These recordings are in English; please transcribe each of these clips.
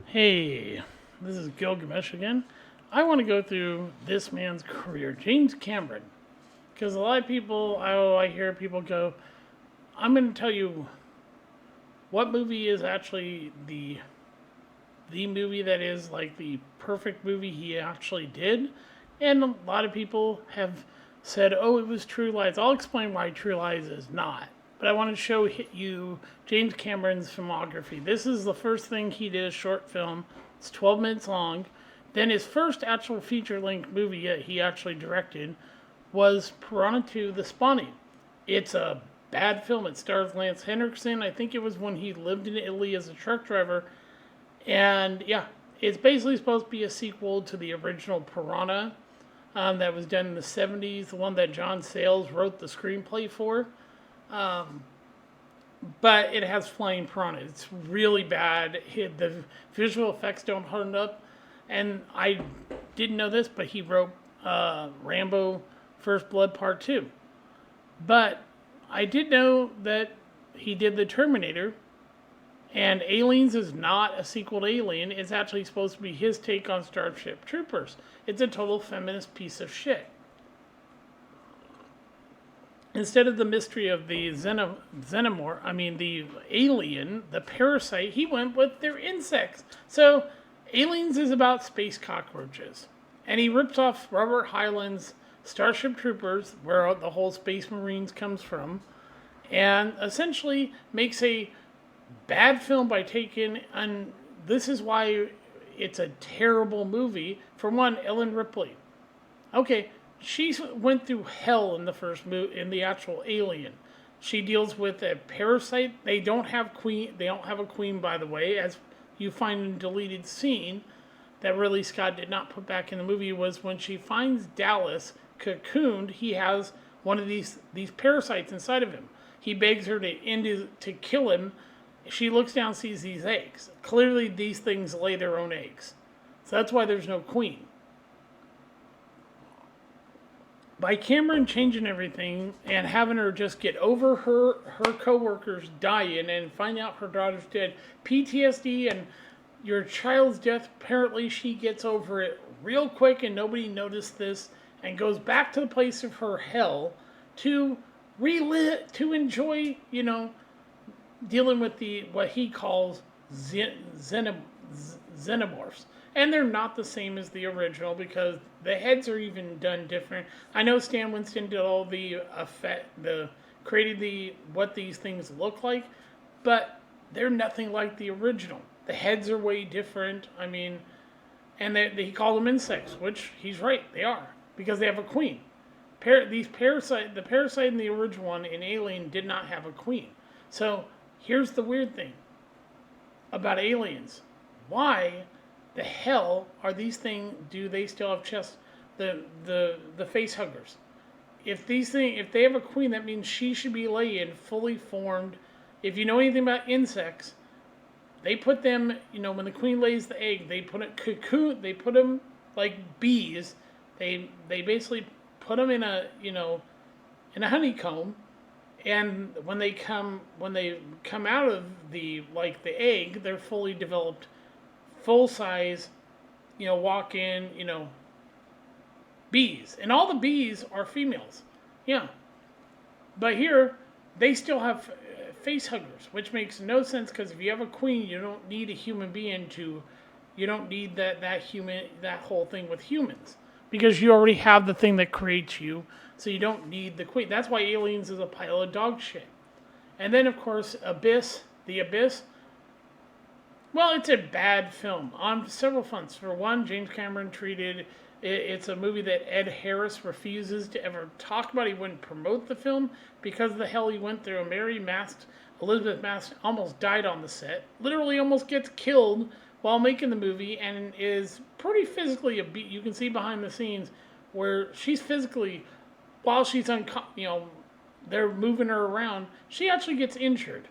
Hey, this is Gilgamesh again. I want to go through this man's career, James Cameron, because a lot of people, I hear people go, I'm going to tell you what movie is actually the movie that is like the perfect movie he actually did, and a lot of people have said, oh, it was True Lies. I'll explain why True Lies is not. But I want to show you James Cameron's filmography. This is the first thing he did, a short film. It's 12 minutes long. Then his first actual feature-length movie that he actually directed was Piranha 2: The Spawning. It's a bad film. It stars Lance Henriksen. I think it was when he lived in Italy as a truck driver. And yeah, it's basically supposed to be a sequel to the original Piranha that was done in the 70s, the one that John Sayles wrote the screenplay for. Um, but it has flying piranha. It's really bad. The visual effects don't hold up. And I didn't know this, but he wrote Rambo First Blood Part 2. But I did know that he did the Terminator, and Aliens is not a sequel to Alien. It's actually supposed to be his take on Starship Troopers. It's a total feminist piece of shit. Instead of the mystery of the the alien, the parasite, he went with their insects. So, Aliens is about space cockroaches. And he rips off Robert Hyland's Starship Troopers, where the whole Space Marines comes from, and essentially makes a bad film by taking, and this is why it's a terrible movie. For one, Ellen Ripley. Okay, she went through hell in the first movie, in the actual Alien. She deals with a parasite. They don't have queen. They don't have a queen, by the way, as you find in a deleted scene that Ridley Scott did not put back in the movie. Was when she finds Dallas cocooned, he has one of these parasites inside of him. He begs her to kill him. She looks down, sees these eggs. Clearly, these things lay their own eggs. So that's why there's no queen. By Cameron changing everything and having her just get over her coworkers dying and find out her daughter's dead, PTSD and your child's death, apparently she gets over it real quick and nobody noticed this and goes back to the place of her hell to enjoy, dealing with what he calls xenomorphs. And they're not the same as the original because the heads are even done different. I know Stan Winston did all the created what these things look like, but they're nothing like the original. The heads are way different. I mean, and he called them insects, which he's right, they are, because they have a queen. The parasite in the original one in Alien did not have a queen. So here's the weird thing about aliens. Why the hell are these things? Do they still have chests? The face huggers. If they have a queen, that means she should be laying fully formed. If you know anything about insects, they put them. When the queen lays the egg, they put it cocoon. They put them like bees. They basically put them in a honeycomb, and when they come out of the egg, they're fully developed, full size, walk in, bees. And all the bees are females. Yeah. But here, they still have face huggers, which makes no sense because if you have a queen, you don't need a human being you don't need that whole thing with humans. Because you already have the thing that creates you, so you don't need the queen. That's why Aliens is a pile of dog shit. And then, of course, The Abyss. Well, it's a bad film on several fronts. For one, James Cameron it's a movie that Ed Harris refuses to ever talk about. He wouldn't promote the film because of the hell he went through. Elizabeth Mask almost died on the set. Literally almost gets killed while making the movie and is pretty physically abused. You can see behind the scenes where she's physically, while she's they're moving her around, she actually gets injured.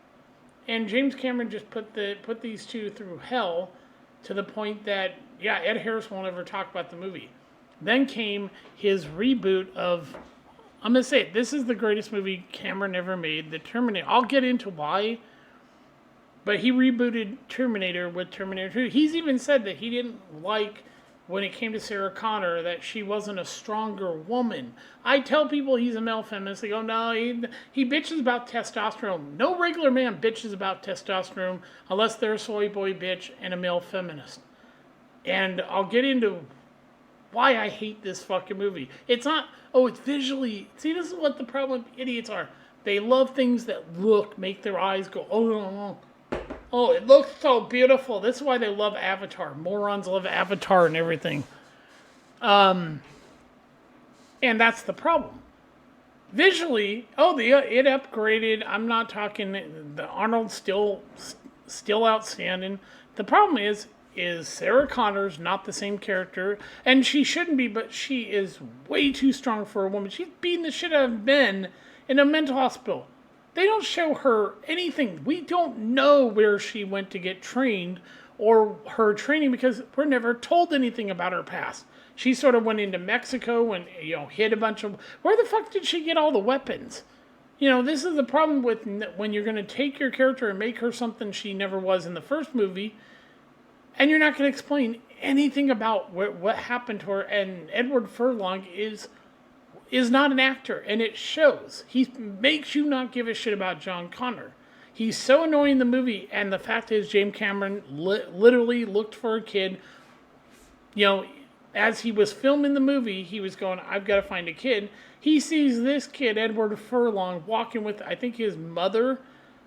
And James Cameron just put these two through hell to the point that, yeah, Ed Harris won't ever talk about the movie. Then came his reboot of, I'm going to say it, this is the greatest movie Cameron ever made, The Terminator. I'll get into why, But he rebooted Terminator with Terminator 2. He's even said that he didn't like when it came to Sarah Connor that she wasn't a stronger woman. I tell people he's a male feminist. They go, no, he bitches about testosterone. No regular man bitches about testosterone unless they're a soy boy bitch and a male feminist. And I'll get into why I hate this fucking movie. It's not, oh, it's visually. See, this is what the problem with idiots are. They love things that make their eyes go, oh, no, no. Oh, it looks so beautiful. This is why they love Avatar. Morons love Avatar and everything. And that's the problem. Visually, it upgraded. I'm not talking, the Arnold's still outstanding. The problem is Sarah Connor's not the same character, and she shouldn't be, but she is way too strong for a woman. She's beating the shit out of men in a mental hospital. They don't show her anything. We don't know where she went to get trained or her training because we're never told anything about her past. She sort of went into Mexico and, hid a bunch of... Where the fuck did she get all the weapons? This is the problem with when you're going to take your character and make her something she never was in the first movie, and you're not going to explain anything about what happened to her. And Edward Furlong is not an actor, and it shows. He makes you not give a shit about John Connor. He's so annoying in the movie, and the fact is James Cameron literally looked for a kid. As he was filming the movie, he was going, I've got to find a kid. He sees this kid, Edward Furlong, walking with, I think, his mother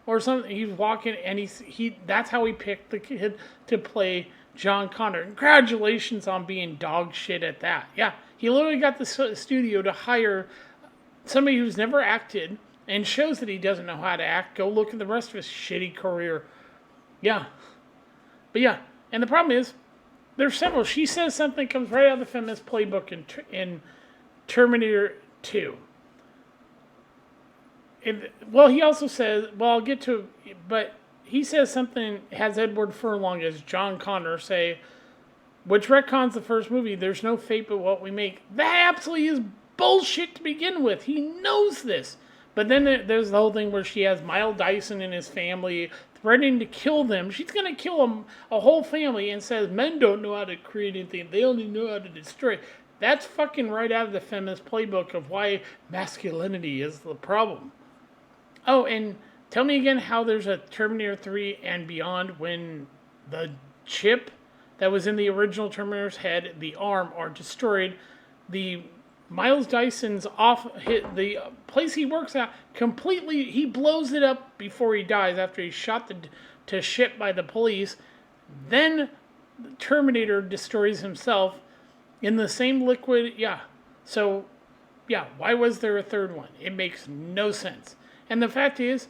or something. He's walking, and that's how he picked the kid to play John Connor. Congratulations on being dog shit at that. Yeah. He literally got the studio to hire somebody who's never acted and shows that he doesn't know how to act. Go look at the rest of his shitty career. Yeah. But yeah. And the problem is, there's several. She says something comes right out of the feminist playbook in Terminator 2. He also says, I'll get to, but he says something, has Edward Furlong as John Connor say, which retcons the first movie, there's no fate but what we make. That absolutely is bullshit to begin with. He knows this. But then there's the whole thing where she has Miles Dyson and his family threatening to kill them. She's going to kill a whole family and says men don't know how to create anything. They only know how to destroy. That's fucking right out of the feminist playbook of why masculinity is the problem. Oh, and tell me again how there's a Terminator 3 and beyond when the chip that was in the original Terminator's head, the arm, are destroyed. The Miles Dyson's the place he works at completely, he blows it up before he dies after he's shot to shit by the police. Then the Terminator destroys himself in the same liquid. Yeah. So, yeah, why was there a third one? It makes no sense. And the fact is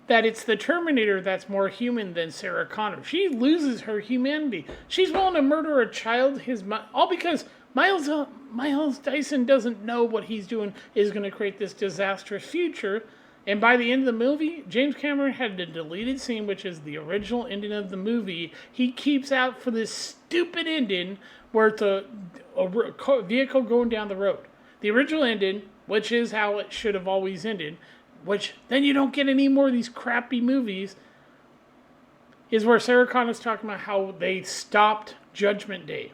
that it's the Terminator that's more human than Sarah Connor. She loses her humanity. She's willing to murder a child, all because Miles Dyson doesn't know what he's doing is going to create this disastrous future. And by the end of the movie, James Cameron had a deleted scene, which is the original ending of the movie. He keeps out for this stupid ending where it's a vehicle going down the road. The original ending, which is how it should have always ended, which then you don't get any more of these crappy movies, is where Sarah Connor's talking about how they stopped Judgment Day.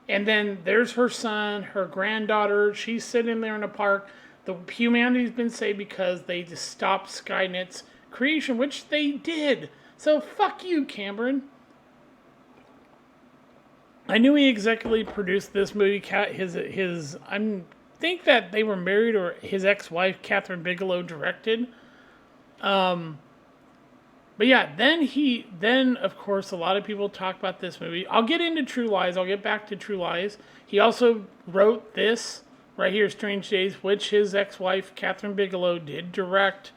And then there's her son, her granddaughter, she's sitting there in a park. The humanity's been saved because they just stopped Skynet's creation, which they did. So fuck you, Cameron. I knew he executively produced this movie. I think that they were married, or his ex-wife, Catherine Bigelow, directed. But yeah, then of course a lot of people talk about this movie. I'll get into True Lies. I'll get back to True Lies. He also wrote this right here, Strange Days, which his ex-wife, Catherine Bigelow, did direct.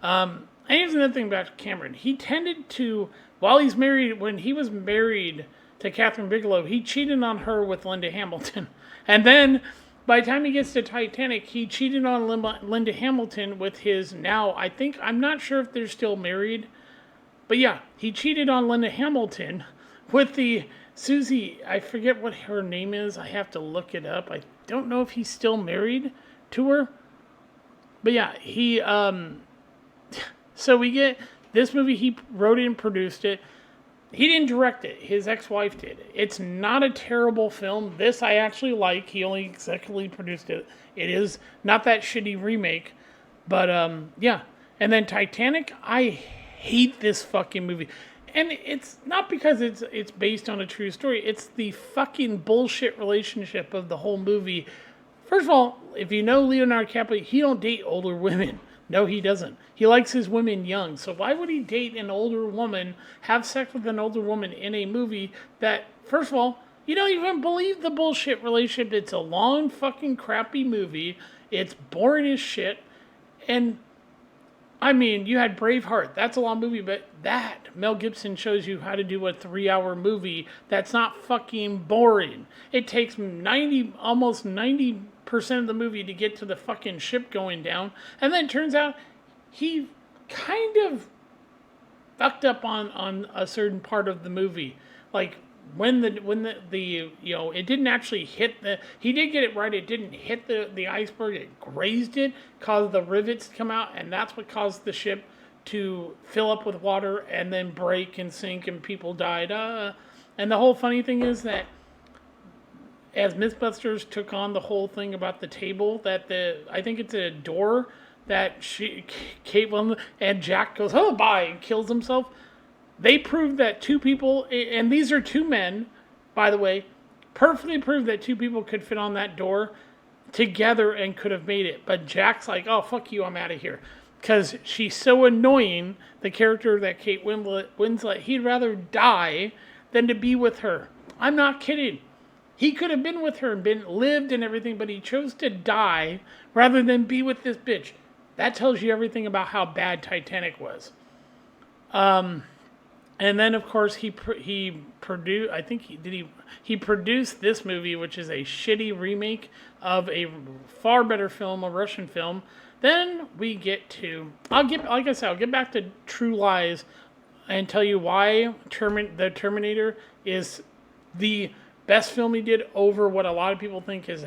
And here's another thing about Cameron. He tended to, when he was married to Catherine Bigelow, he cheated on her with Linda Hamilton. And then by the time he gets to Titanic, he cheated on Linda Hamilton with his I'm not sure if they're still married, but yeah, he cheated on Linda Hamilton with the Susie, I forget what her name is. I have to look it up. I don't know if he's still married to her. But yeah, so we get This movie, he wrote it and produced it. He didn't direct it. His ex-wife did. It's not a terrible film. This I actually like. He only executively produced it. It is not that shitty remake. But, yeah. And then Titanic, I hate this fucking movie. And it's not because it's based on a true story. It's the fucking bullshit relationship of the whole movie. First of all, if you know Leonardo DiCaprio, he don't date older women. No, he doesn't. He likes his women young. So why would he date an older woman, have sex with an older woman in a movie that, first of all, you don't even believe the bullshit relationship. It's a long fucking crappy movie. It's boring as shit. And, I mean, you had Braveheart. That's a long movie, but Mel Gibson shows you how to do a 3-hour movie that's not fucking boring. It takes almost 90% of the movie to get to the fucking ship going down, and then it turns out he kind of fucked up on a certain part of the movie. Like, when the it didn't actually hit he did get it right, it didn't hit the iceberg, it grazed it, caused the rivets to come out, and that's what caused the ship to fill up with water and then break and sink and people died. And the whole funny thing is that as Mythbusters took on the whole thing about the table, that I think it's a door that Kate Winslet and Jack goes, oh, bye, and kills himself. They proved that two people, and these are two men, by the way, perfectly proved that two people could fit on that door together and could have made it. But Jack's like, oh, fuck you, I'm out of here. Because she's so annoying, the character that Kate Winslet, he'd rather die than to be with her. I'm not kidding. He could have been with her and lived and everything, but he chose to die rather than be with this bitch. That tells you everything about how bad Titanic was. And then, of course, he produced. I think he produced this movie, which is a shitty remake of a far better film, a Russian film. Then we get to. I'll get back to True Lies, and tell you why the Terminator is the best film he did over what a lot of people think is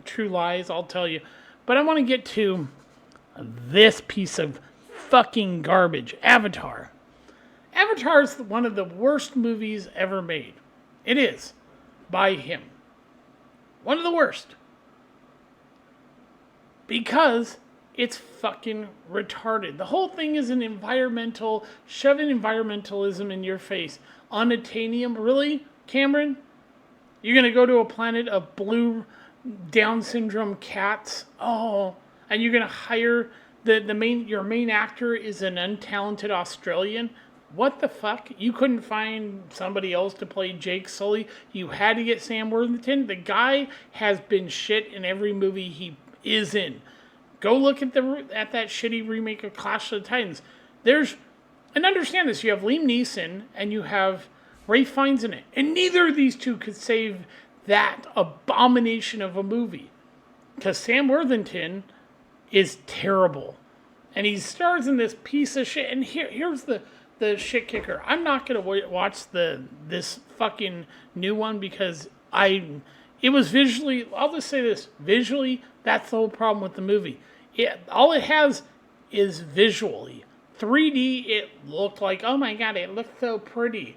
True Lies. I'll tell you, but I want to get to this piece of fucking garbage, Avatar. Avatar is one of the worst movies ever made. It is. By him. One of the worst. Because it's fucking retarded. The whole thing is an shoving environmentalism in your face. Unattainium. Really, Cameron? You're going to go to a planet of blue Down syndrome cats? Oh, and you're going to hire your main actor is an untalented Australian? What the fuck? You couldn't find somebody else to play Jake Sully? You had to get Sam Worthington? The guy has been shit in every movie he is in. Go look at that shitty remake of Clash of the Titans. And understand this, you have Liam Neeson and you have Ralph Fiennes in it. And neither of these two could save that abomination of a movie. Because Sam Worthington is terrible. And he stars in this piece of shit. And here's the shit kicker. I'm not going to watch this fucking new one because it was visually, I'll just say this, visually, that's the whole problem with the movie. All it has is visually. 3D, it looked like, oh my god, it looked so pretty.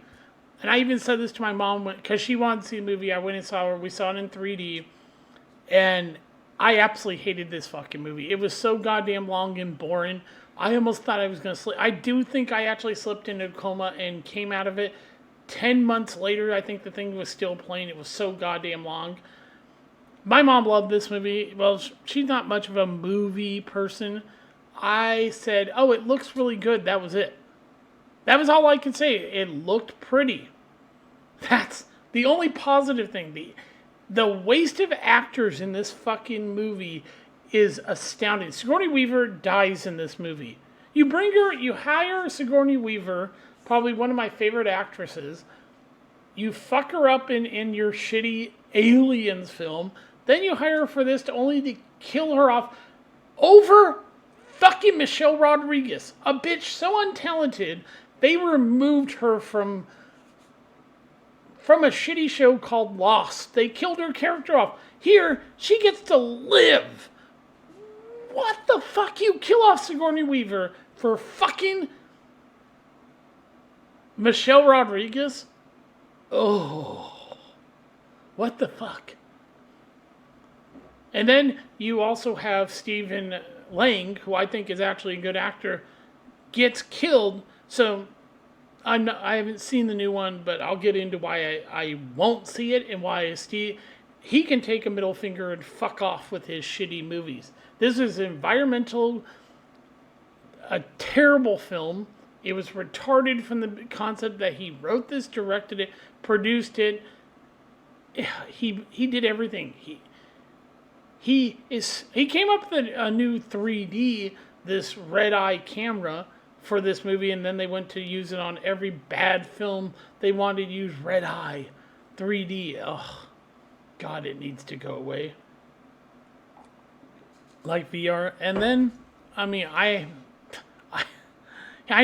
And I even said this to my mom because she wanted to see the movie. I went and saw it. We saw it in 3D. And I absolutely hated this fucking movie. It was so goddamn long and boring. I almost thought I was going to sleep. I do think I actually slipped into a coma and came out of it. 10 months later, I think the thing was still playing. It was so goddamn long. My mom loved this movie. Well, she's not much of a movie person. I said, oh, it looks really good. That was it. That was all I could say. It looked pretty. That's the only positive thing. The waste of actors in this fucking movie is astounding. Sigourney Weaver dies in this movie. You hire Sigourney Weaver, probably one of my favorite actresses. You fuck her up in your shitty Aliens film. Then you hire her for this only to kill her off over fucking Michelle Rodriguez. A bitch so untalented, they removed her from a shitty show called Lost. They killed her character off. Here, she gets to live. What the fuck? You kill off Sigourney Weaver for fucking Michelle Rodriguez? Oh, what the fuck? And then you also have Stephen Lang, who I think is actually a good actor, gets killed. So I haven't seen the new one, but I'll get into why I won't see it and why he can take a middle finger and fuck off with his shitty movies. This is environmental, a terrible film. It was retarded from the concept that he wrote this, directed it, produced it. He did everything. He came up with a new 3D, this red eye camera for this movie, and then they went to use it on every bad film. They wanted to use red eye 3D. Ugh, God, it needs to go away. Like VR. And then, I mean, I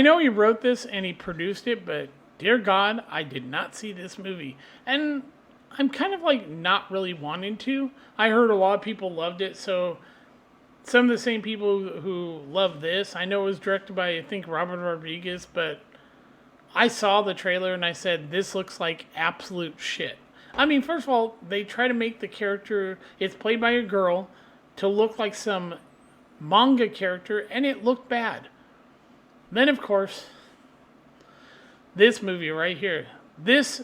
know he wrote this and he produced it, but dear God, I did not see this movie. And I'm kind of like not really wanting to. I heard a lot of people loved it, so some of the same people who love this, I know it was directed by, I think, Robert Rodriguez, but I saw the trailer and I said, this looks like absolute shit. I mean, first of all, they try to make the character, it's played by a girl, to look like some manga character, and it looked bad. Then, of course, this movie right here. This,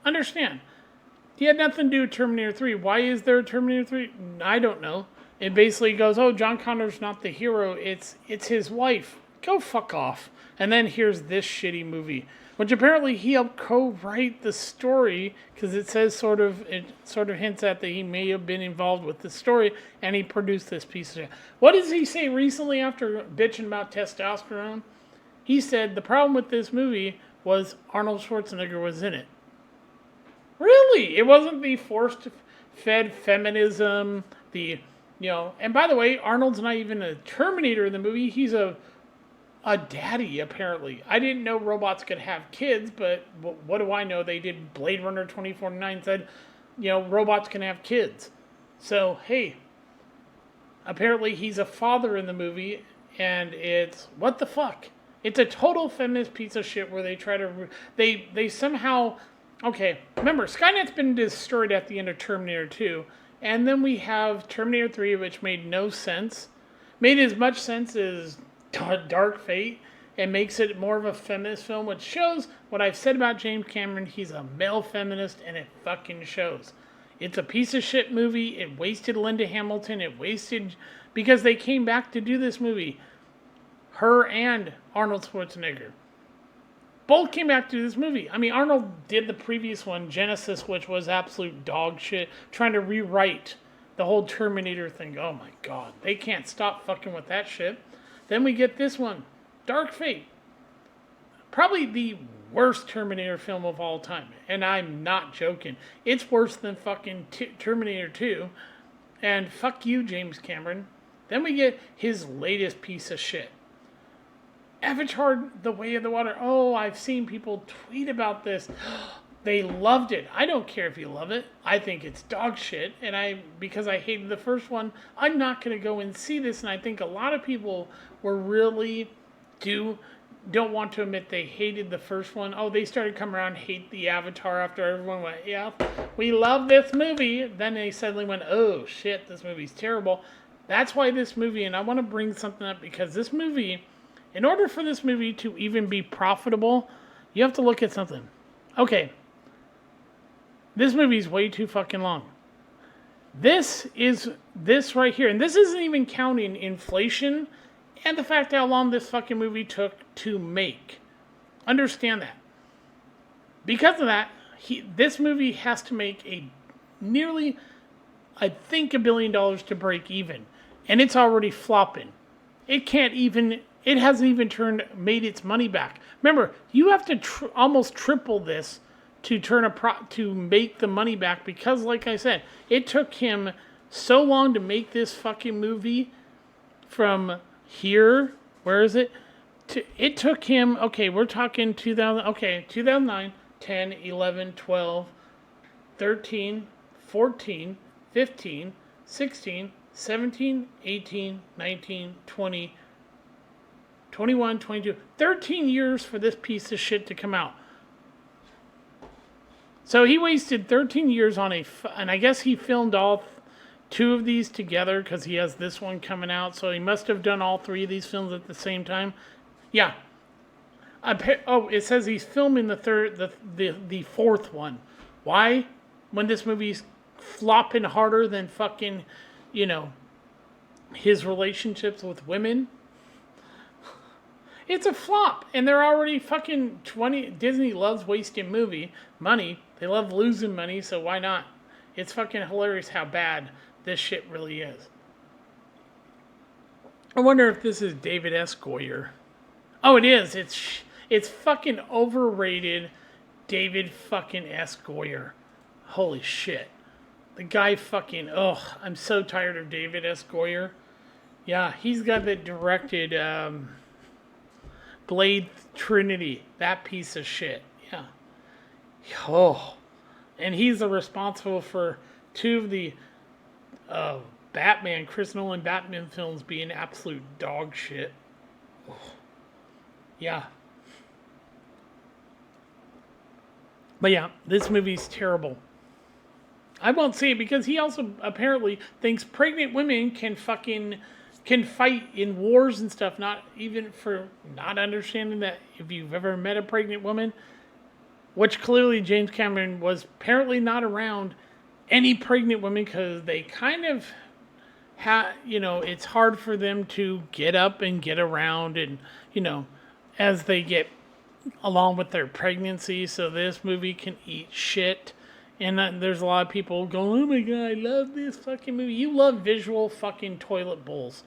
understand, he had nothing to do with Terminator 3. Why is there a Terminator 3? I don't know. It basically goes, oh, John Connor's not the hero. It's his wife. Go fuck off. And then here's this shitty movie, which apparently he helped co-write the story because it sort of hints at that he may have been involved with the story, and he produced this piece of shit. What does he say recently after bitching about testosterone? He said the problem with this movie was Arnold Schwarzenegger was in it. Really? It wasn't the forced-fed feminism, and by the way, Arnold's not even a Terminator in the movie. He's a daddy, apparently. I didn't know robots could have kids, but what do I know? They did Blade Runner 2049 said, robots can have kids. So, hey, apparently he's a father in the movie, and it's, what the fuck? It's a total feminist piece of shit where they try to, they somehow, okay, remember, Skynet's been destroyed at the end of Terminator 2, and then we have Terminator 3, which made no sense. Made as much sense as Dark Fate, and makes it more of a feminist film, which shows what I've said about James Cameron. He's a male feminist, and it fucking shows. It's a piece of shit movie. It wasted Linda Hamilton. It wasted, because they came back to do this movie. Her and Arnold Schwarzenegger both came back to do this movie. I mean, Arnold did the previous one, Genesis, which was absolute dog shit, trying to rewrite the whole Terminator thing. Oh my God, they can't stop fucking with that shit. Then we get this one, Dark Fate. Probably the worst Terminator film of all time. And I'm not joking. It's worse than fucking Terminator 2. And fuck you, James Cameron. Then we get his latest piece of shit. Avatar, The Way of the Water. Oh, I've seen people tweet about this. They loved it. I don't care if you love it. I think it's dog shit. And because I hated the first one, I'm not going to go and see this. And I think a lot of people were really don't want to admit they hated the first one. Oh, they started coming around and hate the Avatar after everyone went, yeah, we love this movie. Then they suddenly went, oh shit, this movie's terrible. That's why this movie, and I want to bring something up because this movie, in order for this movie to even be profitable, you have to look at something. Okay. This movie's way too fucking long. This right here, and this isn't even counting inflation and the fact how long this fucking movie took to make. Understand that. Because of that, this movie has to make nearly, I think, $1 billion to break even. And it's already flopping. It hasn't even made its money back. Remember, you have to almost triple this to make the money back because, like I said, it took him so long to make this fucking movie from here, where is it? It took him, okay, we're talking 2009, 10, 11, 12, 13, 14, 15, 16, 17, 18, 19, 20, 21, 22, 13 years for this piece of shit to come out. So he wasted 13 years on and I guess he filmed all two of these together because he has this one coming out. So he must have done all three of these films at the same time. Yeah. It says he's filming the fourth one. Why? When this movie's flopping harder than fucking, his relationships with women. It's a flop, and they're already fucking 20. Disney loves wasting money. They love losing money, so why not? It's fucking hilarious how bad this shit really is. I wonder if this is David S. Goyer. Oh, it is. It's fucking overrated David fucking S. Goyer. Holy shit. The guy fucking, I'm so tired of David S. Goyer. Yeah, he's got that directed Blade Trinity. That piece of shit. Yeah. Oh. And he's responsible for two of the Chris Nolan Batman films being absolute dog shit. Oh. Yeah. But yeah, this movie's terrible. I won't see it because he also apparently thinks pregnant women can fight in wars and stuff, not even for not understanding that if you've ever met a pregnant woman, which clearly James Cameron was apparently not around any pregnant women because they kind of it's hard for them to get up and get around and, as they get along with their pregnancy, so this movie can eat shit. And there's a lot of people going, oh my god, I love this fucking movie. You love visual fucking toilet bowls.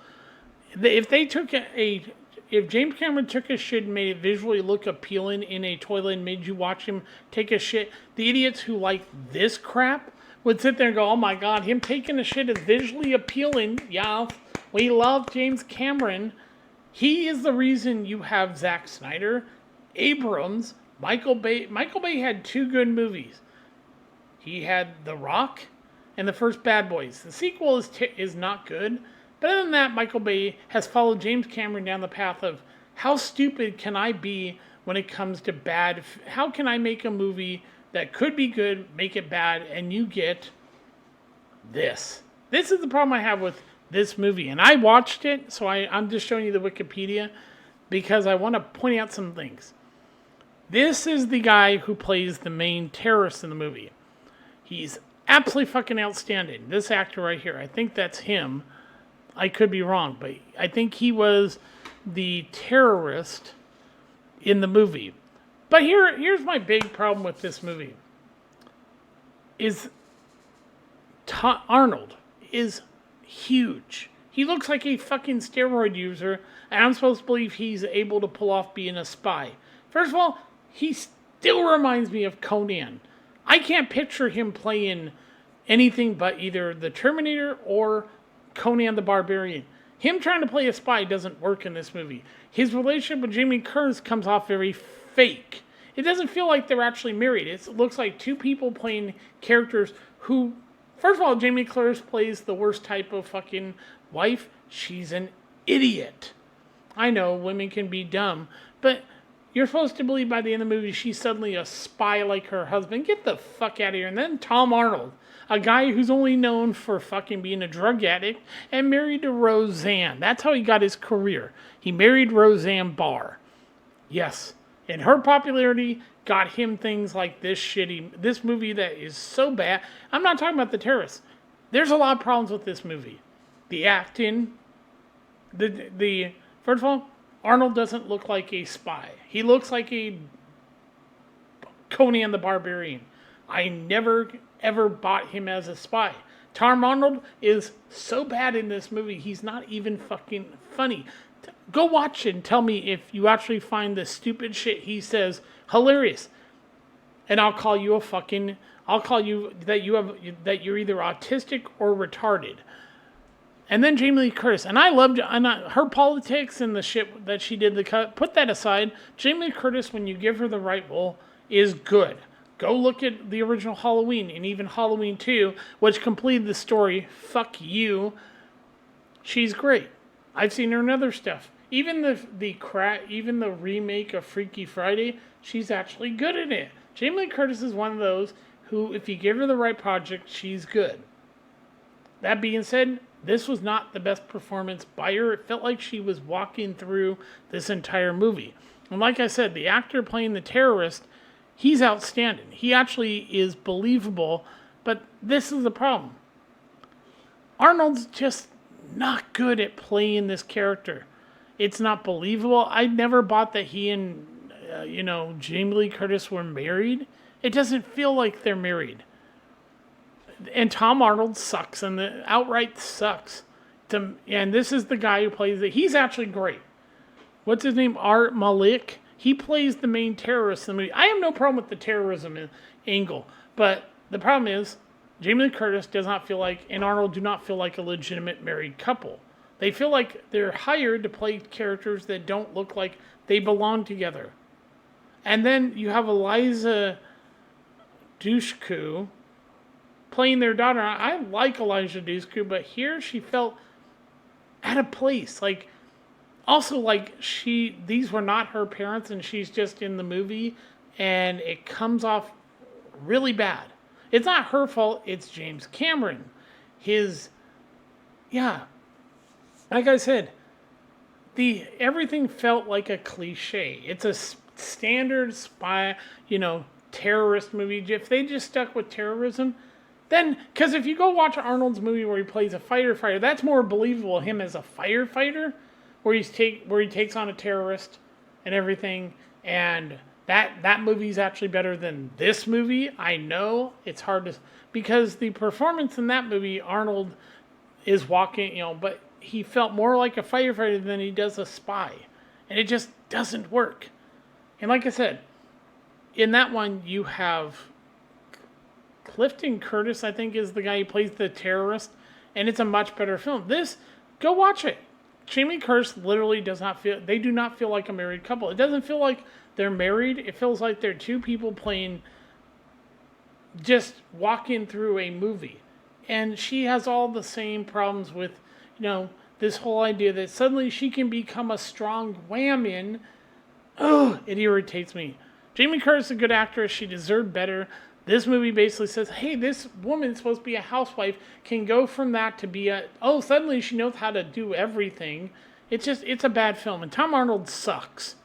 If James Cameron took a shit and made it visually look appealing in a toilet and made you watch him take a shit, the idiots who like this crap would sit there and go, oh my god, him taking a shit is visually appealing. Yeah, we love James Cameron. He is the reason you have Zack Snyder, Abrams, Michael Bay. Michael Bay had two good movies. He had The Rock and the first Bad Boys. The sequel is not good. But other than that, Michael Bay has followed James Cameron down the path of how stupid can I be when it comes to bad. How can I make a movie that could be good, make it bad, and you get this. This is the problem I have with this movie. And I watched it, so I'm just showing you the Wikipedia because I want to point out some things. This is the guy who plays the main terrorist in the movie. He's absolutely fucking outstanding. This actor right here, I think that's him. I could be wrong, but I think he was the terrorist in the movie. But here's my big problem with this movie. Arnold is huge. He looks like a fucking steroid user, and I'm supposed to believe he's able to pull off being a spy. First of all, he still reminds me of Conan. I can't picture him playing anything but either the Terminator or Conan the Barbarian. Him trying to play a spy doesn't work in this movie. His relationship with Jamie Lee Curtis comes off very fake. It doesn't feel like they're actually married. It looks like two people playing characters who, first of all, Jamie Lee Curtis plays the worst type of fucking wife. She's an idiot. I know women can be dumb, but you're supposed to believe by the end of the movie she's suddenly a spy like her husband. Get the fuck out of here. And then Tom Arnold, a guy who's only known for fucking being a drug addict and married to Roseanne. That's how he got his career. He married Roseanne Barr. Yes. And her popularity got him things like this movie that is so bad. I'm not talking about the terrorists. There's a lot of problems with this movie. The acting, first of all, Arnold doesn't look like a spy. He looks like a Conan the Barbarian. I never, ever bought him as a spy. Tom Arnold is so bad in this movie, he's not even fucking funny. Go watch it and tell me if you actually find the stupid shit he says hilarious. And I'll call you that you're either autistic or retarded. And then Jamie Lee Curtis. And I loved her politics and the shit that she did. Put that aside. Jamie Lee Curtis, when you give her the right role, is good. Go look at the original Halloween and even Halloween 2, which completed the story. Fuck you. She's great. I've seen her in other stuff. even the remake of Freaky Friday, she's actually good at it. Jamie Lee Curtis is one of those who, if you give her the right project, she's good. That being said, this was not the best performance by her. It felt like she was walking through this entire movie. And like I said, the actor playing the terrorist, he's outstanding. He actually is believable, but this is the problem. Arnold's just not good at playing this character. It's not believable. I never bought that he and, Jamie Lee Curtis were married. It doesn't feel like they're married. And Tom Arnold sucks, and outright sucks. And this is the guy who plays it. He's actually great. What's his name? Art Malik. He plays the main terrorist in the movie. I have no problem with the terrorism angle, but the problem is Jamie Lee Curtis does not feel like, and Arnold do not feel like a legitimate married couple. They feel like they're hired to play characters that don't look like they belong together. And then you have Eliza Dushku playing their daughter. I like Eliza Dushku, but here she felt out of place. These were not her parents, and she's just in the movie, and it comes off really bad. It's not her fault. It's James Cameron. Like I said, everything felt like a cliche. It's a standard spy, terrorist movie. If they just stuck with terrorism, then, because if you go watch Arnold's movie where he plays a fighter, that's more believable, him as a firefighter, where he takes on a terrorist and everything, and that movie's actually better than this movie. I know it's hard to, because the performance in that movie, Arnold is walking, but he felt more like a firefighter than he does a spy, and it just doesn't work. And like I said, in that one you have Clifton Curtis, I think, is the guy who plays the terrorist, and it's a much better film. Go watch it. Jamie Curtis literally they do not feel like a married couple. It doesn't feel like they're married. It feels like they're two people just walking through a movie. And she has all the same problems with, this whole idea that suddenly she can become a strong whammon. It irritates me. Jamie Curtis is a good actress. She deserved better. This movie basically says, hey, this woman's supposed to be a housewife, can go from that to be suddenly she knows how to do everything. It's a bad film. And Tom Arnold sucks.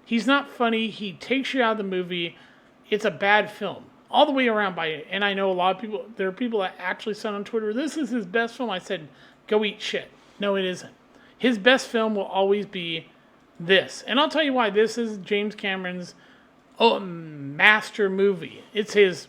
He's not funny. He takes you out of the movie. It's a bad film. All the way around by it. And I know there are people that actually said on Twitter, this is his best film. I said, go eat shit. No, it isn't. His best film will always be this. And I'll tell you why. This is James Cameron's master movie. It's his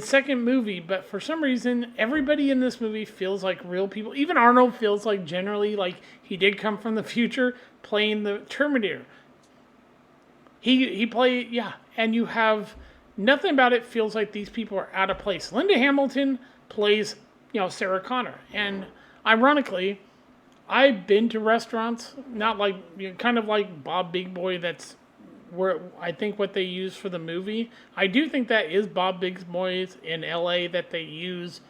second movie, but for some reason, everybody in this movie feels like real people. Even Arnold feels like generally like he did come from the future playing the Terminator. He played, and you have nothing about it feels like these people are out of place. Linda Hamilton plays, Sarah Connor. And ironically, I've been to restaurants, not like, kind of like Bob Big Boy, that's where I think what they use for the movie. I do think that is Bob Big Boy's in LA that they use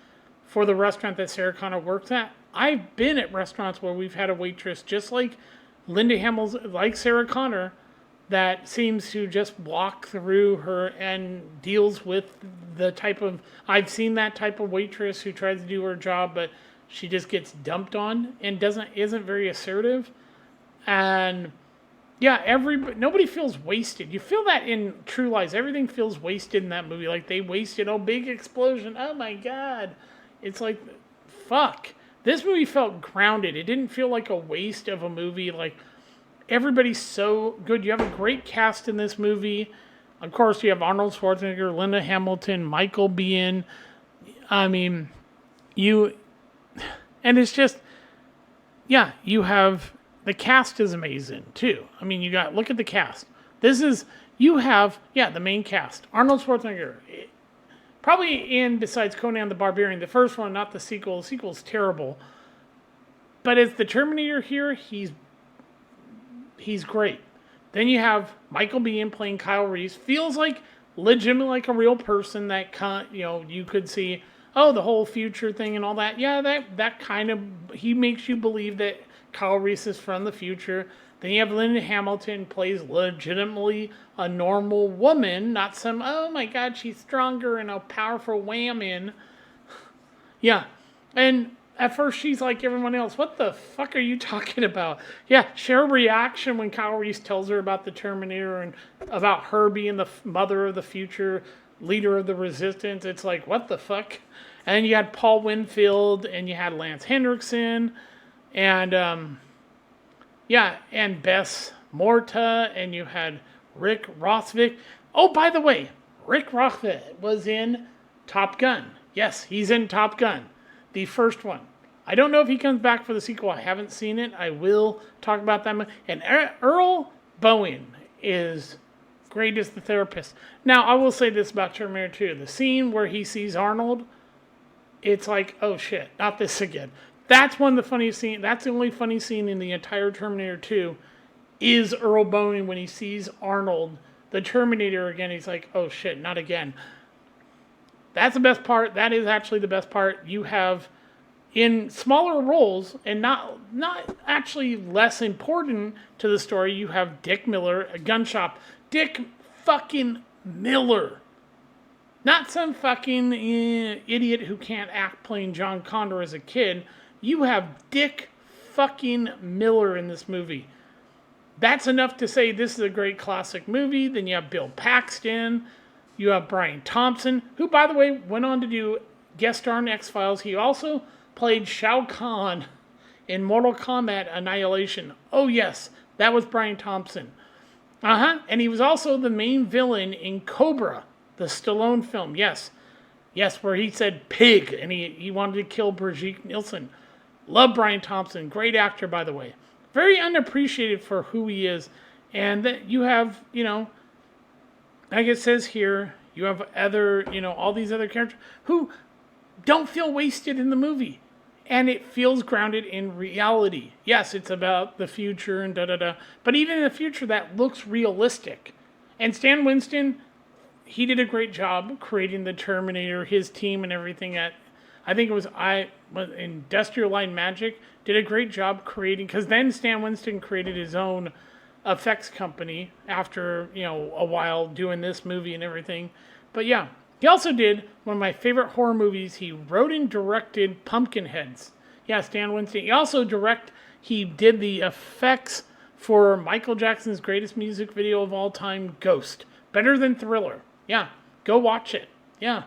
for the restaurant that Sarah Connor works at. I've been at restaurants where we've had a waitress just like Linda Hamilton, like Sarah Connor, that seems to just walk through her and deals with I've seen that type of waitress who tries to do her job, but she just gets dumped on and isn't very assertive. And nobody feels wasted. You feel that in True Lies. Everything feels wasted in that movie. Like they wasted, big explosion. Oh my God. It's like, fuck. This movie felt grounded. It didn't feel like a waste of a movie. Like, everybody's so good. You have a great cast in this movie. Of course, you have Arnold Schwarzenegger, Linda Hamilton, Michael Biehn. And it's just, you have, the cast is amazing too. Look at the cast. The main cast. Arnold Schwarzenegger. Probably besides Conan the Barbarian, the first one, not the sequel. The sequel's terrible. But as the Terminator here, he's great. Then you have Michael Biehn playing Kyle Reese. Feels like legitimately like a real person that you could see, the whole future thing and all that. Yeah, that kind of, he makes you believe that Kyle Reese is from the future. Then you have Linda Hamilton plays legitimately a normal woman, not some, oh my god, she's stronger and a powerful whammon. Yeah. And at first she's like everyone else, what the fuck are you talking about? Yeah, her reaction when Kyle Reese tells her about the Terminator and about her being the mother of the future, leader of the resistance, it's like, what the fuck? And then you had Paul Winfield and you had Lance Hendrickson and and Bess Morta, and you had Rick Rothvick. Oh, by the way, Rick Rothvick was in Top Gun. Yes, he's in Top Gun, the first one. I don't know if he comes back for the sequel. I haven't seen it. I will talk about that. And Earl Bowen is great as the therapist. Now, I will say this about Terminator 2. The scene where he sees Arnold, it's like, oh shit, not this again. That's one of the funniest scenes. That's the only funny scene in the entire Terminator 2 is Earl Bowen when he sees Arnold, the Terminator again. He's like, oh shit, not again. That's the best part. That is actually the best part. You have in smaller roles and not actually less important to the story, you have Dick Miller, a gun shop. Dick fucking Miller. Not some fucking idiot who can't act playing John Connor as a kid. You have Dick fucking Miller in this movie. That's enough to say this is a great classic movie. Then you have Bill Paxton. You have Brian Thompson, who, by the way, went on to do guest star in X-Files. He also played Shao Kahn in Mortal Kombat Annihilation. Oh, yes, that was Brian Thompson. And he was also the main villain in Cobra, the Stallone film. Yes, where he said pig, and he wanted to kill Brigitte Nielsen. Love Brian Thompson. Great actor, by the way. Very unappreciated for who he is. And that you have, like it says here, you have other, all these other characters who don't feel wasted in the movie. And it feels grounded in reality. Yes, it's about the future and da-da-da. But even in the future, that looks realistic. And Stan Winston, he did a great job creating the Terminator, his team and everything at, I think it was Industrial Light and Magic, did a great job creating, because then Stan Winston created his own effects company after, a while doing this movie and everything. But yeah, he also did one of my favorite horror movies. He wrote and directed Pumpkinheads. Yeah, Stan Winston. He did the effects for Michael Jackson's greatest music video of all time, Ghost. Better than Thriller. Yeah, go watch it. Yeah.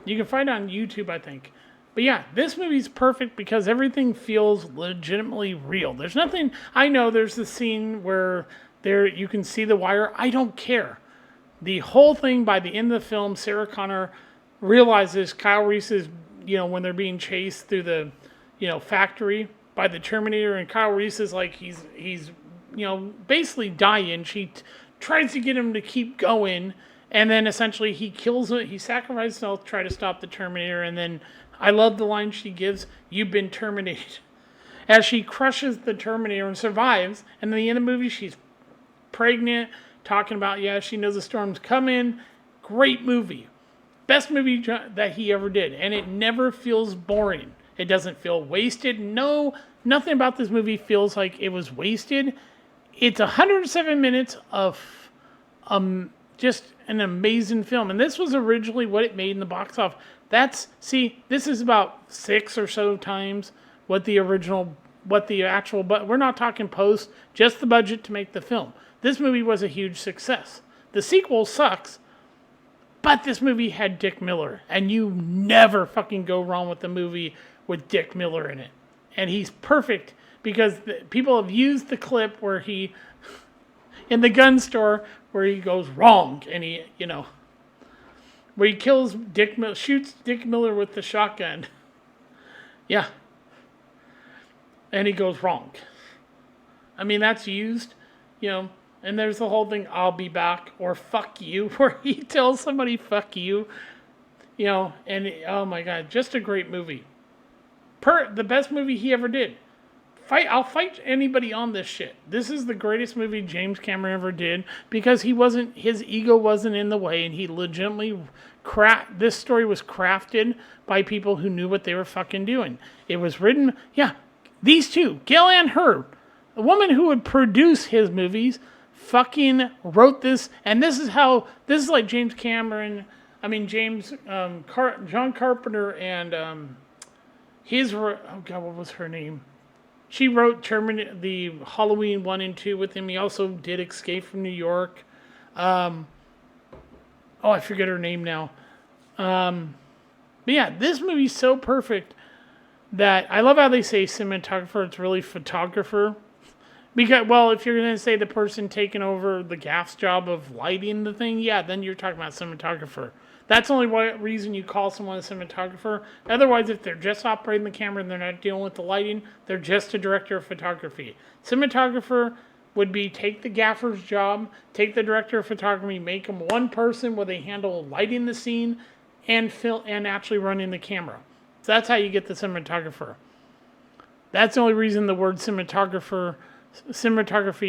You can find it on YouTube, I think. But yeah, this movie's perfect because everything feels legitimately real. There's nothing, I know there's the scene where you can see the wire. I don't care. The whole thing, by the end of the film, Sarah Connor realizes Kyle Reese is, when they're being chased through the, factory by the Terminator, and Kyle Reese is like, he's basically dying. She tries to get him to keep going, and then essentially he kills it. He sacrifices himself to try to stop the Terminator, and then I love the line she gives, "You've been terminated," as she crushes the Terminator and survives. And in the end of the movie, she's pregnant, talking about, she knows the storm's coming. Great movie. Best movie that he ever did. And it never feels boring. It doesn't feel wasted. No, nothing about this movie feels like it was wasted. It's 107 minutes of just an amazing film. And this was originally what it made in the box office. This is about 6 or so times what the actual, but we're not talking post, just the budget to make the film. This movie was a huge success. The sequel sucks, but this movie had Dick Miller, and you never fucking go wrong with the movie with Dick Miller in it. And he's perfect because people have used the clip where he, in the gun store, where he goes wrong, and he, where he kills shoots Dick Miller with the shotgun. Yeah. And he goes wrong. I mean, that's used, and there's the whole thing, "I'll be back," or "fuck you," where he tells somebody, "fuck you," and oh my God, just a great movie. The best movie he ever did. I'll fight anybody on this shit. This is the greatest movie James Cameron ever did because his ego wasn't in the way, and he legitimately this story was crafted by people who knew what they were fucking doing. It was written, These two, Gale Ann Hurd, the woman who would produce his movies, fucking wrote this. And this is like James Cameron, John Carpenter and oh God, what was her name? She wrote the Halloween 1 and 2 with him. He also did Escape from New York. I forget her name now. But yeah, this movie's so perfect that I love how they say cinematographer. It's really photographer. Because, well, if you're going to say the person taking over the gaff's job of lighting the thing, yeah, then you're talking about cinematographer. That's only reason you call someone a cinematographer. Otherwise, if they're just operating the camera and they're not dealing with the lighting, they're just a director of photography. Cinematographer would be take the gaffer's job, take the director of photography, make them one person where they handle lighting the scene and actually running the camera. So that's how you get the cinematographer. That's the only reason the word cinematography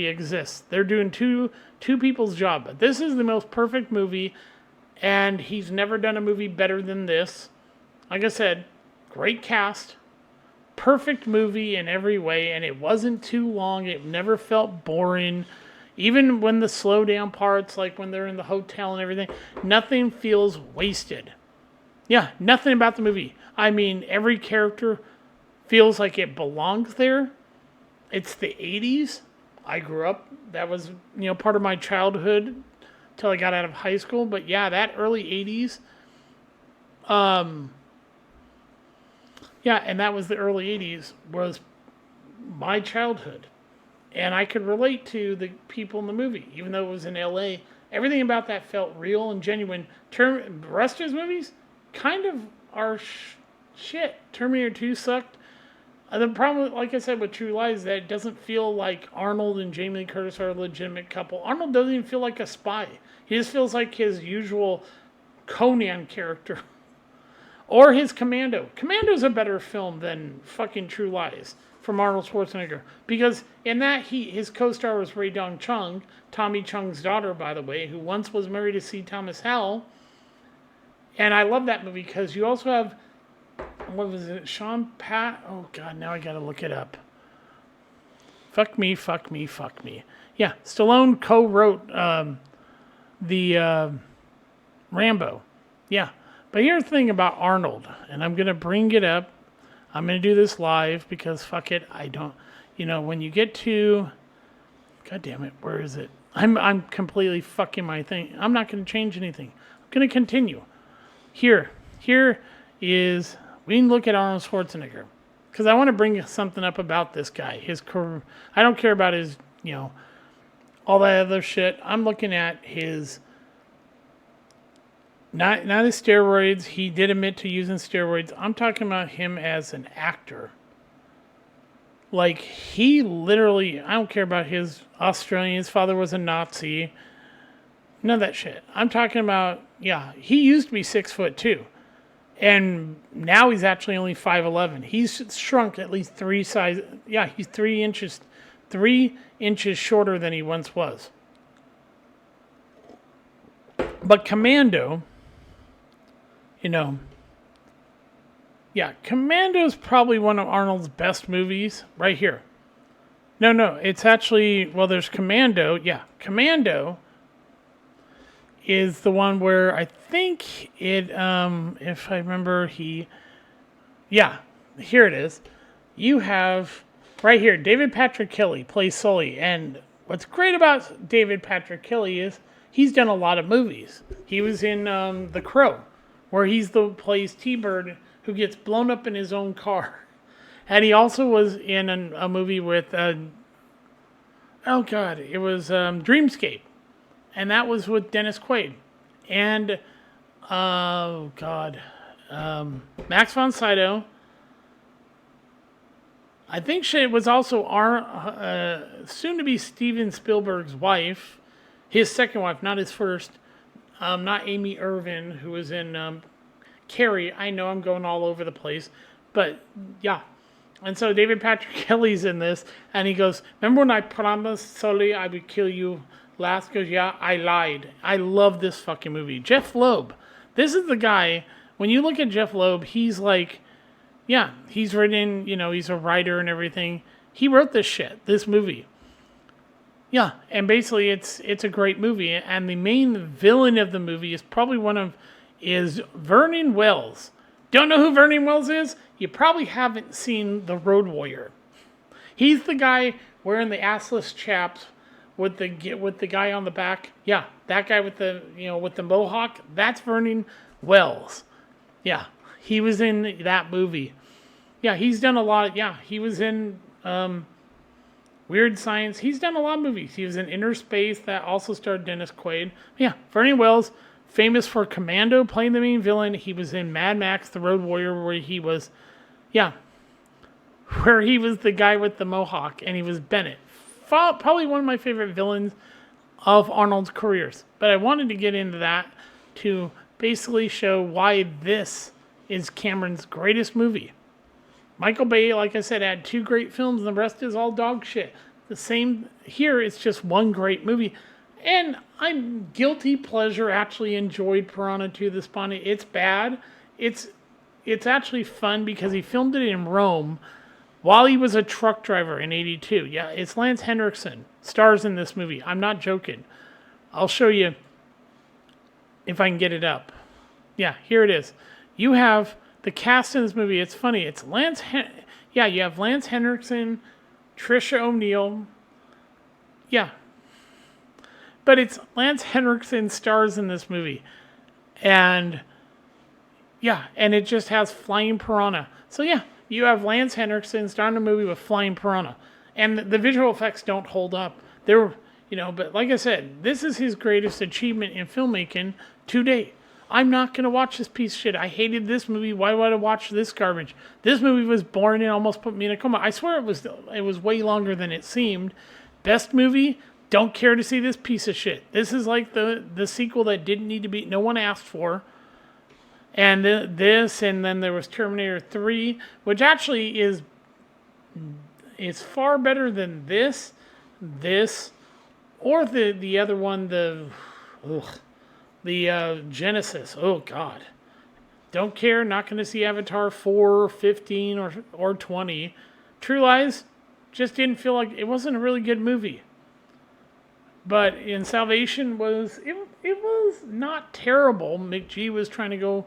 exists. They're doing two people's job. But this is the most perfect movie. And he's never done a movie better than this. Like I said, great cast. Perfect movie in every way. And it wasn't too long. It never felt boring. Even when the slow down parts, like when they're in the hotel and everything, nothing feels wasted. Yeah, nothing about the movie. I mean, every character feels like it belongs there. It's the 80s. I grew up. That was, part of my childhood. Till I got out of high school, but yeah, that early 80s, and that was the early 80s, was my childhood, and I could relate to the people in the movie, even though it was in LA. Everything about that felt real and genuine. The rest of his movies kind of are shit. Terminator 2 sucked. The problem, like I said, with True Lies is that it doesn't feel like Arnold and Jamie Lee Curtis are a legitimate couple. Arnold doesn't even feel like a spy. He just feels like his usual Conan character. Or his Commando. Commando's a better film than fucking True Lies from Arnold Schwarzenegger. Because in that, his co-star was Rae Dawn Chung, Tommy Chung's daughter, by the way, who once was married to C. Thomas Howell. And I love that movie because you also have... What was it? Sean Pat? Oh, God, now I gotta look it up. Fuck me. Yeah, Stallone co-wrote the Rambo. Yeah, but here's the thing about Arnold, and I'm gonna bring it up. I'm gonna do this live because fuck it, I don't... when you get to... God damn it, where is it? I'm completely fucking my thing. I'm not gonna change anything. I'm gonna continue. Here is... We can look at Arnold Schwarzenegger. Because I want to bring something up about this guy. His career. I don't care about his, all that other shit. I'm looking at his... Not his steroids. He did admit to using steroids. I'm talking about him as an actor. Like, he literally... I don't care about his Australian. His father was a Nazi. None of that shit. I'm talking about... Yeah, he used to be 6'2". And now he's actually only 5'11". He's shrunk at least 3 sizes. Yeah, he's 3 inches shorter than he once was. But Commando, Commando's probably one of Arnold's best movies right here. No, it's actually, there's Commando. Yeah, Commando is the one where I think it, if I remember, here it is. You have, right here, David Patrick Kelly plays Sully. And what's great about David Patrick Kelly is he's done a lot of movies. He was in The Crow, where plays T-Bird, who gets blown up in his own car. And he also was in a movie with, it was Dreamscape. And that was with Dennis Quaid. And, Max von Sydow. I think she was also soon-to-be Steven Spielberg's wife. His second wife, not his first. Not Amy Irvin, who was in Carrie. I know I'm going all over the place. But, yeah. And so David Patrick Kelly's in this. And he goes, remember when I promised Sully I would kill you? Last goes, yeah, I lied. I love this fucking movie. Jeff Loeb. This is the guy, when you look at Jeff Loeb, he's like, Yeah, he's written, he's a writer and everything. He wrote this movie. Yeah, and basically it's a great movie, and the main villain of the movie is Vernon Wells. Don't know who Vernon Wells is? You probably haven't seen The Road Warrior. He's the guy wearing the assless chaps with the guy on the back. Yeah, that guy with the mohawk. That's Vernon Wells. Yeah, he was in that movie. Yeah, he's done a lot. Yeah, he was in Weird Science. He's done a lot of movies. He was in Inner Space that also starred Dennis Quaid. Yeah, Vernon Wells, famous for Commando, playing the main villain. He was in Mad Max: The Road Warrior, where he was the guy with the mohawk, and he was Bennett. Probably one of my favorite villains of Arnold's careers. But I wanted to get into that to basically show why this is Cameron's greatest movie. Michael Bay, like I said, had 2 great films, and the rest is all dog shit. The same here, it's just one great movie. And I'm guilty pleasure actually enjoyed Piranha 2: The Spawning. It's bad. It's actually fun because he filmed it in Rome while he was a truck driver in '82. Yeah, it's Lance Henriksen stars in this movie. I'm not joking. I'll show you if I can get it up. Yeah, here it is. You have the cast in this movie. It's funny. It's you have Lance Henriksen, Trisha O'Neill. Yeah. But it's Lance Henriksen stars in this movie. And it just has Flying Piranha. So yeah, you have Lance Henriksen starring a movie with Flying Piranha. And the visual effects don't hold up. But like I said, this is his greatest achievement in filmmaking to date. I'm not going to watch this piece of shit. I hated this movie. Why would I watch this garbage? This movie was boring and almost put me in a coma. I swear it was way longer than it seemed. Best movie, don't care to see this piece of shit. This is like the sequel that didn't need to be, no one asked for. And and then there was Terminator 3, which actually is far better than this, or the other one, the Genesis. Oh, God. Don't care. Not going to see Avatar 4, 15, or 20. True Lies just didn't feel like... It wasn't a really good movie. But in Salvation it was not terrible. McG was trying to go,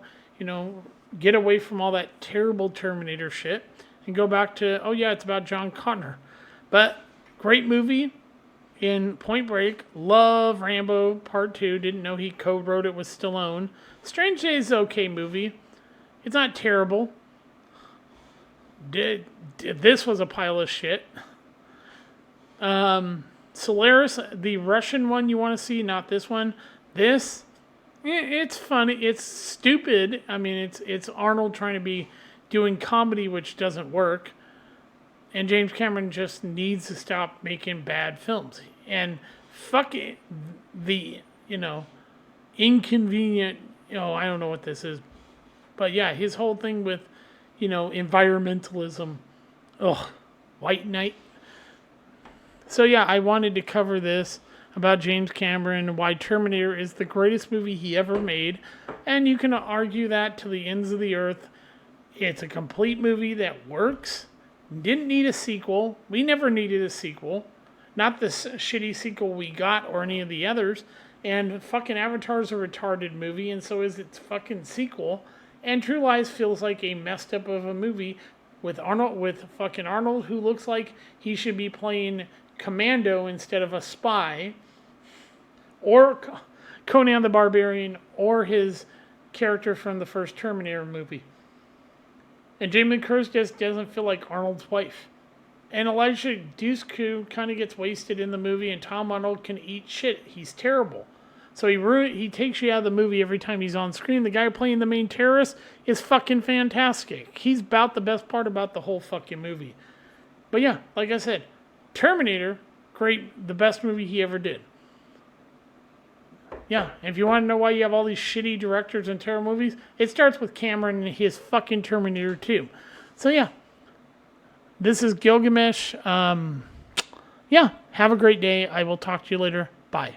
get away from all that terrible Terminator shit and go back to, it's about John Connor. But great movie. In Point Break, love Rambo Part 2. Didn't know he co-wrote it with Stallone. Strange Days is an okay movie. It's not terrible. This was a pile of shit. Solaris, the Russian one you want to see, not this one. This, it's funny. It's stupid. I mean, it's Arnold trying to be doing comedy, which doesn't work. And James Cameron just needs to stop making bad films. And fuck it, the, inconvenient, I don't know what this is. But yeah, his whole thing with, environmentalism. White Knight. So yeah, I wanted to cover this about James Cameron and why Terminator is the greatest movie he ever made. And you can argue that to the ends of the earth. It's a complete movie that works. Didn't need a sequel. We never needed a sequel. Not this shitty sequel we got or any of the others. And fucking Avatar's a retarded movie, and so is its fucking sequel. And True Lies feels like a messed up of a movie with fucking Arnold, who looks like he should be playing Commando instead of a spy. Or Conan the Barbarian, or his character from the first Terminator movie. And Jamie Lee Curtis just doesn't feel like Arnold's wife. And Elijah Dushku kind of gets wasted in the movie, and Tom Arnold can eat shit. He's terrible. So he takes you out of the movie every time he's on screen. The guy playing the main terrorist is fucking fantastic. He's about the best part about the whole fucking movie. But yeah, like I said, Terminator, great, the best movie he ever did. Yeah, if you want to know why you have all these shitty directors and terrible movies, it starts with Cameron and his fucking Terminator 2. So yeah, this is Gilgamesh. Have a great day. I will talk to you later. Bye.